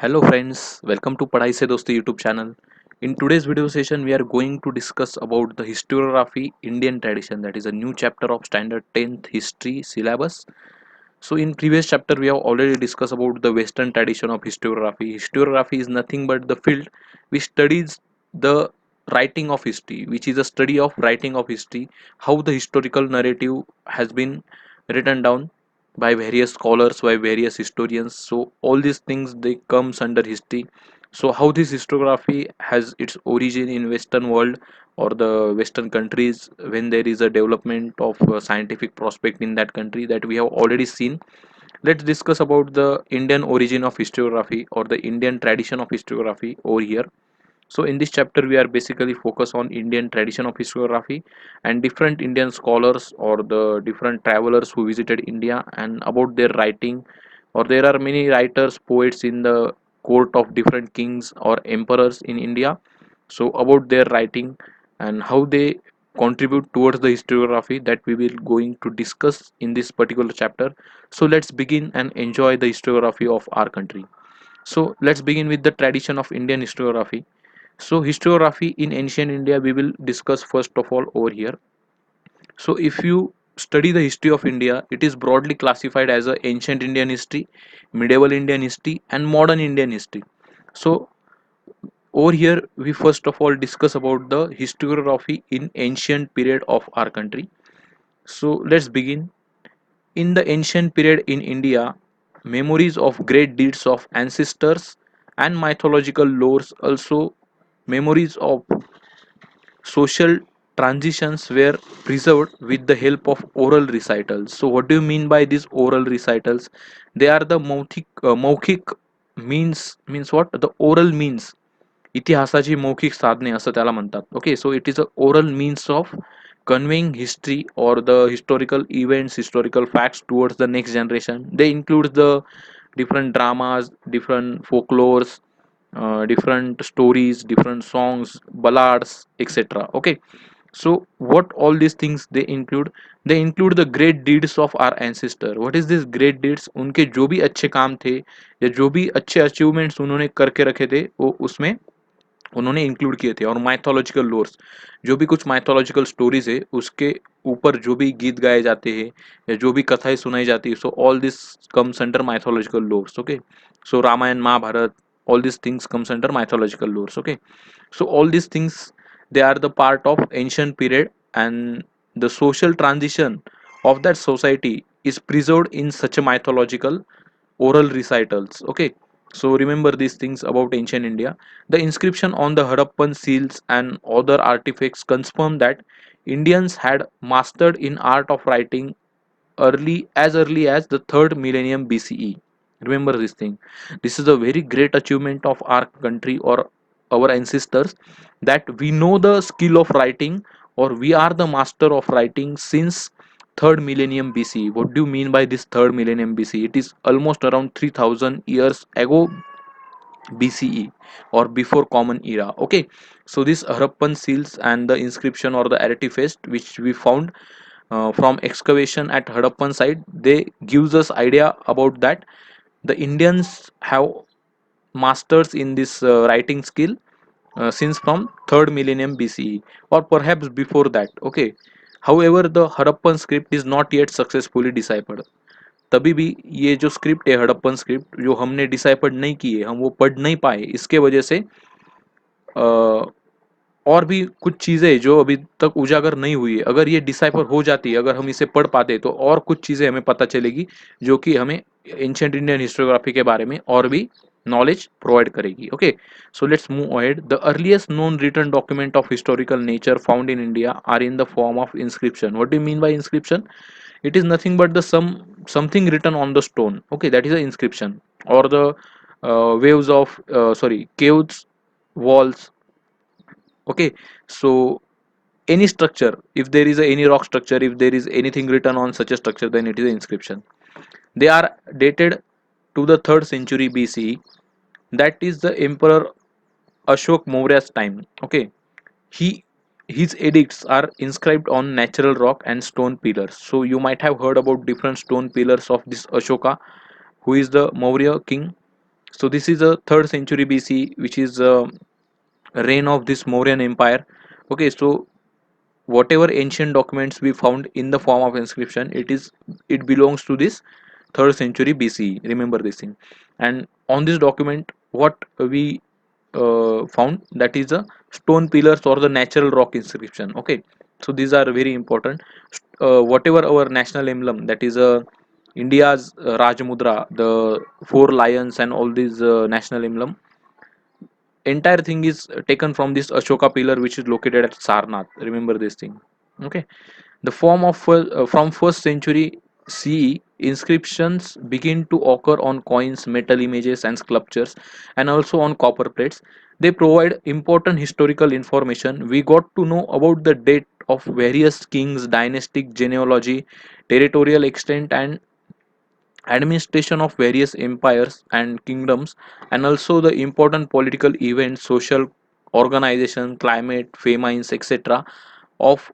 Hello friends, welcome to Padhai Se Dosti YouTube channel. In today's video session, we are going to discuss about the historiography Indian tradition, that is a new chapter of standard 10th history syllabus. So in previous chapter, we have already discussed about the Western tradition of historiography. Historiography is nothing but the field which studies the writing of history, which is a study of writing of history, how the historical narrative has been written down by various scholars, by various historians. So all these things they comes under history. So how this historiography has its origin in Western world or the Western countries, when there is a development of scientific prospect in that country, that we have already seen. Let's discuss about the Indian origin of historiography or the Indian tradition of historiography over here. So in this chapter we are basically focus on Indian tradition of historiography and different Indian scholars or the different travelers who visited India and about their writing, or there are many writers, poets in the court of different kings or emperors in India. So about their writing and how they contribute towards the historiography, that we will going to discuss in this particular chapter. So let's begin and enjoy the historiography of our country. So let's begin with the tradition of Indian historiography. So historiography in ancient India we will discuss first of all over here. So if you study the history of India, it is broadly classified as a ancient Indian history, medieval Indian history and modern Indian history. So over here we first of all discuss about the historiography in ancient period of our country. So let's begin. In the ancient period in India, memories of great deeds of ancestors and mythological lores, also memories of social transitions, were preserved with the help of oral recitals. So what do you mean by these oral recitals? They are the मौखिक means what? The oral means इतिहासाची मौखिक साधने असं त्याला म्हणतात. Okay, so it is a oral means of conveying history or the historical events, historical facts towards the next generation. They include the different dramas, different folklores, different stories, different songs, ballads, etc. Okay, so what all these things they include? They include the great deeds of our ancestor. What is this great deeds? उनके जो भी अच्छे काम थे या जो भी अच्छे अचीवमेंट्स उन्होंने करके रखे थे, वो उसमें उन्होंने इंक्लूड किए थे. और माइथोलॉजिकल लोर्स, जो भी कुछ माइथोलॉजिकल स्टोरीज है उसके ऊपर जो भी गीत गाए जाते हैं या जो भी कथाएं सुनाई जाती है, so all this comes under mythological lores. Okay, so Ramayana Mahabharata, all these things comes under mythological lores. Okay, so all these things, they are the part of ancient period, and the social transition of that society is preserved in such a mythological oral recitals. Okay, so remember these things about ancient India. The inscription on the Harappan seals and other artifacts confirm that Indians had mastered in art of writing early as the third millennium BCE. Remember this thing. This is a very great achievement of our country or our ancestors, that we know the skill of writing, or we are the master of writing since third millennium BCE. What do you mean by this third millennium BCE? It is almost around 3000 years ago BCE, or before Common Era. Okay, so this Harappan seals and the inscription or the artifact which we found from excavation at Harappan site, they gives us idea about that the Indians have masters in this writing skill since from third millennium BCE, or perhaps before that. Okay, however the Harappan script is not yet successfully deciphered. तभी भी ये जो script है, Harappan script, जो हमने decipher नहीं की है, हम वो पढ़ नहीं पाए, इसके वजह से और भी कुछ चीज़ें जो अभी तक उजागर नहीं हुई है, अगर ये डिसाइफर हो जाती है, अगर हम इसे पढ़ पाते, तो और कुछ चीज़ें हमें पता चलेगी जो कि हमें एंशियंट इंडियन हिस्टोग्राफी के बारे में और भी knowledge प्रोवाइड करेगी. Okay, so let's move ahead. The earliest known written document of historical nature found in India are in the form of inscription. What do you mean by inscription? It is nothing but the something written on the stone. Okay, that is the inscription, or the waves of sorry, caves, walls. Okay, so any structure, if there is any rock structure, if there is anything written on such a structure, then it is an inscription. They are dated to the 3rd century BCE. That is the emperor Ashok Maurya's time. Okay, he his edicts are inscribed on natural rock and stone pillars. So you might have heard about different stone pillars of this Ashoka, who is the Maurya king. So this is a 3rd century BC, which is reign of this Mauryan Empire. Okay, so whatever ancient documents we found in the form of inscription, it belongs to this 3rd century BC. Remember this thing. And on this document, what we found, that is a stone pillars or the natural rock inscription. Okay, so these are very important. Whatever our national emblem, that is a India's Rajmudra, the four lions and all these national emblem, entire thing is taken from this Ashoka pillar, which is located at Sarnath. Remember this thing. Okay, the form of from 1st century CE, inscriptions begin to occur on coins, metal images, and sculptures, and also on copper plates. They provide important historical information. We got to know about the date of various kings, dynastic genealogy, territorial extent, and administration of various empires and kingdoms, and also the important political events, social organization, climate, famines, etc. of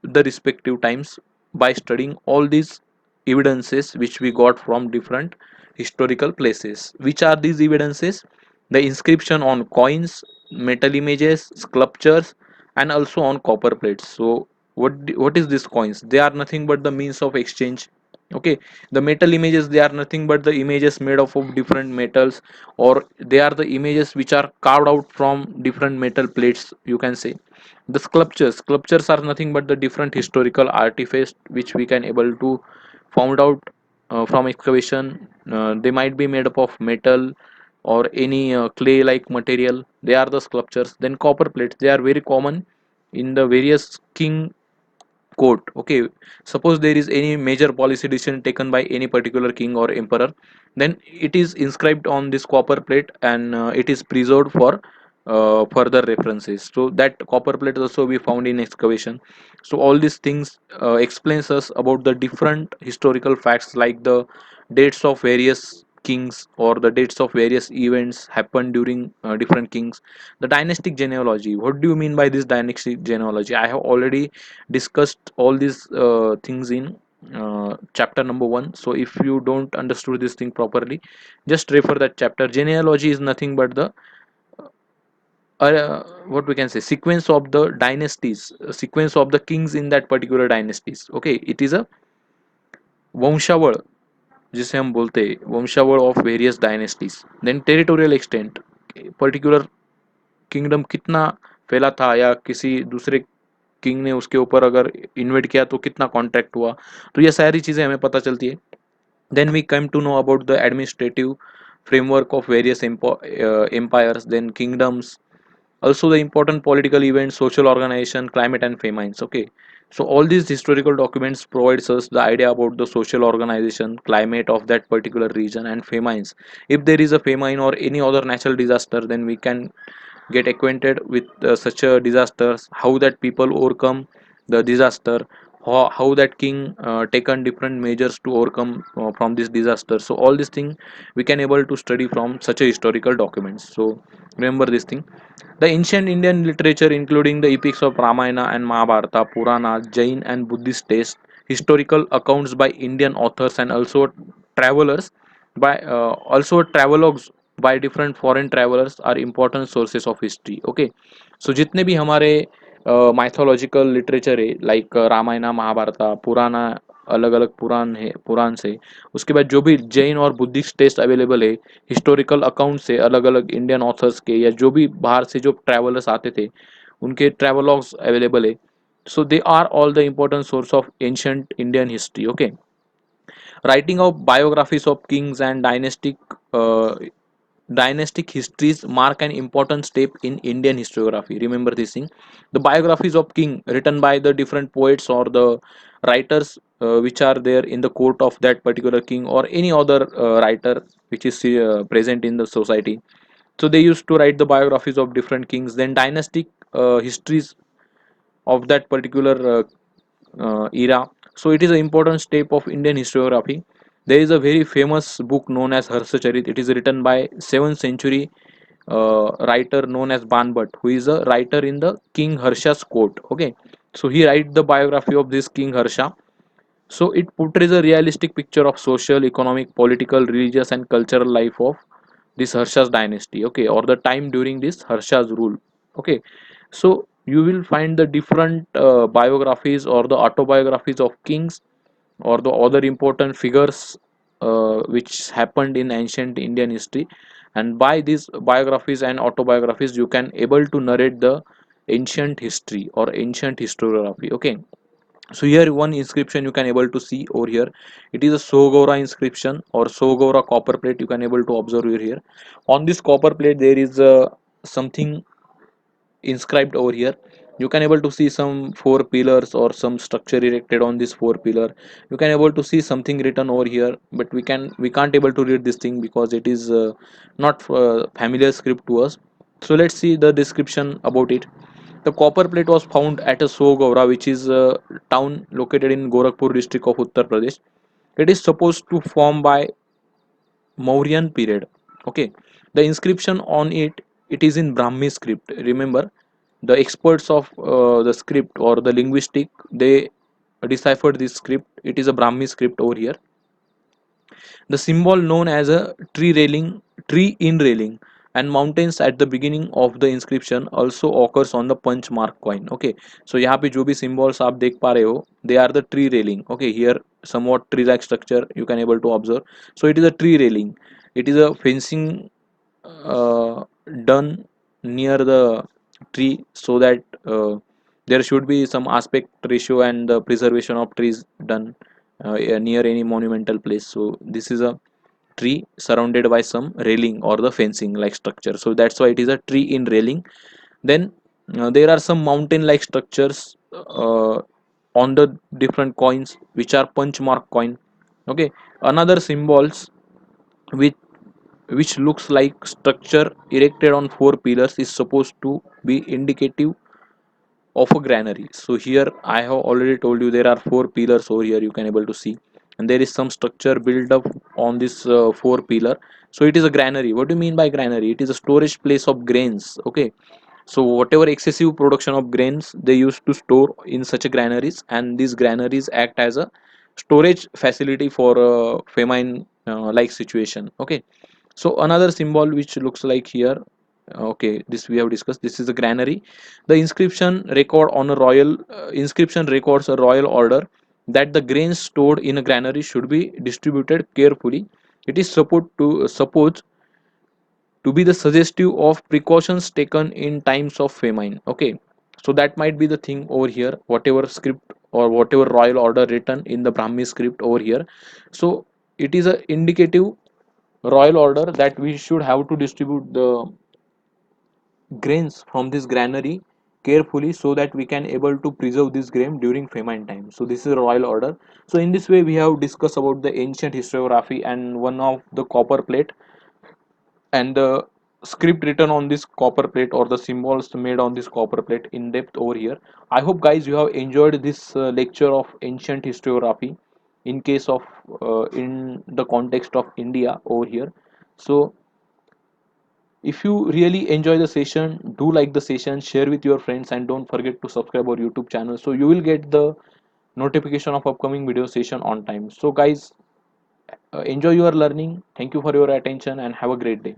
the respective times. By studying all these evidences which we got from different historical places. Which are these evidences? The inscription on coins, metal images, sculptures, and also on copper plates. So what is these coins? They are nothing but the means of exchange. Okay, the metal images, they are nothing but the images made up of different metals, or they are the images which are carved out from different metal plates, you can say. The sculptures are nothing but the different historical artifacts which we can able to found out from excavation. They might be made up of metal or any clay like material. They are the sculptures. Then copper plates, they are very common in the various king court. Okay, suppose there is any major policy decision taken by any particular king or emperor, then it is inscribed on this copper plate, and it is preserved for further references. So that copper plate also we found in excavation. So all these things explains us about the different historical facts, like the dates of various kings or the dates of various events happened during different kings. The dynastic genealogy, what do you mean by this dynastic genealogy? I have already discussed all these things in chapter number 1. So if you don't understood this thing properly, just refer that chapter. Genealogy is nothing but the what we can say, sequence of the dynasties, sequence of the kings in that particular dynasties. Okay, it is a वंशावळ, जिसे हम बोलते हैं वंशावळ of various dynasties. Then territorial extent, particular kingdom कितना फैला था, या किसी दूसरे किंग ने उसके ऊपर अगर इन्वेट किया तो कितना कॉन्ट्रैक्ट हुआ. तो ये सारी चीज़ें हमें पता चलती है. Then we come to know about the administrative framework of various empires, then kingdoms, also the important political events, social organization, climate and famines. Okay, so all these historical documents provides us the idea about the social organization, climate of that particular region, and famines. If there is a famine or any other natural disaster, then we can get acquainted with such a disasters, how that people overcome the disaster, how that king taken different measures to overcome from this disaster. So all these things we can able to study from such a historical documents. So remember this thing. The ancient Indian literature, including the epics of Ramayana and Mahabharata, Purana, Jain and Buddhist texts, historical accounts by Indian authors, and also travelers by also travelogues by different foreign travelers are important sources of history. Okay, so जितने भी हमारे mythological literature है, like Ramayana महाभारता पुराना, अलग अलग पुराण है, पुराण से, उसके बाद जो भी जैन और बुद्धिस्ट टेक्स्ट अवेलेबल है, हिस्टोरिकल अकाउंट से, अलग अलग इंडियन ऑथर्स के या जो भी बाहर से जो ट्रैवलर्स आते थे उनके ट्रैवलॉग्स अवेलेबल है. So they are all the important source of ancient Indian history. Okay, writing of biographies of kings and dynastic histories mark an important step in Indian historiography. Remember this thing. The biographies of king written by the different poets or the writers which are there in the court of that particular king or any other writer which is present in the society. So they used to write the biographies of different kings. Then dynastic histories of that particular era. So it is an important step of Indian historiography. There is a very famous book known as Harsacharit. It is written by 7th century writer known as Banbhat, who is a writer in the King Harsha's court. Okay, so he writes the biography of this King Harsha. So it portrays a realistic picture of social, economic, political, religious, and cultural life of this Harsha's dynasty, okay, or the time during this Harsha's rule, okay. So you will find the different biographies or the autobiographies of kings or the other important figures which happened in ancient Indian history, and by these biographies and autobiographies you can able to narrate the ancient history or ancient historiography, okay. So here one inscription you can able to see over here. It is a Sogora inscription or Sogora copper plate, you can able to observe over here. On this copper plate there is something inscribed over here. You can able to see some four pillars or some structure erected on this four pillar. You can able to see something written over here, but we can't able to read this thing because it is not familiar script to us. So let's see the description about it. The copper plate was found at a Sogaura, which is a town located in Gorakhpur district of Uttar Pradesh. It is supposed to form by Mauryan period. Okay, the inscription on it, it is in Brahmi script. Remember, the experts of the script or the linguistic, they deciphered this script. It is a Brahmi script over here. The symbol known as a tree in railing, and mountains at the beginning of the inscription also occurs on the punch mark coin. Okay, so यहाँ पे जो भी symbols आप देख पा रहे हो, they are the tree railing. Okay, here somewhat tree like structure you can able to observe. So it is a tree railing. It is a fencing uh, done near the tree so that there should be some aspect ratio and the preservation of trees done near any monumental place. So this is a tree surrounded by some railing or the fencing like structure, so that's why it is a tree in railing. Then there are some mountain like structures on the different coins which are punch mark coin. Okay, another symbols which looks like structure erected on four pillars is supposed to be indicative of a granary. So here I have already told you there are four pillars over here, you can able to see, and there is some structure built up on this four pillar. So it is a granary. What do you mean by granary? It is a storage place of grains, okay. So whatever excessive production of grains they used to store in such a granaries, and these granaries act as a storage facility for a famine like situation, okay. So another symbol which looks like here, okay, this we have discussed, this is a granary. The inscription record on a royal inscription records a royal order that the grains stored in a granary should be distributed carefully. It is supposed to be the suggestive of precautions taken in times of famine, okay. So that might be the thing over here, whatever script or whatever royal order written in the Brahmi script over here. So it is a indicative royal order that we should have to distribute the grains from this granary carefully so that we can able to preserve this grain during famine time. So this is a royal order. So in this way we have discussed about the ancient historiography and one of the copper plate and the script written on this copper plate or the symbols made on this copper plate in depth over here. I hope guys you have enjoyed this lecture of ancient historiography in case of in the context of India over here. So if you really enjoy the session, do like the session, share with your friends, and don't forget to subscribe our YouTube channel so you will get the notification of upcoming video session on time. So guys, enjoy your learning. Thank you for your attention and have a great day.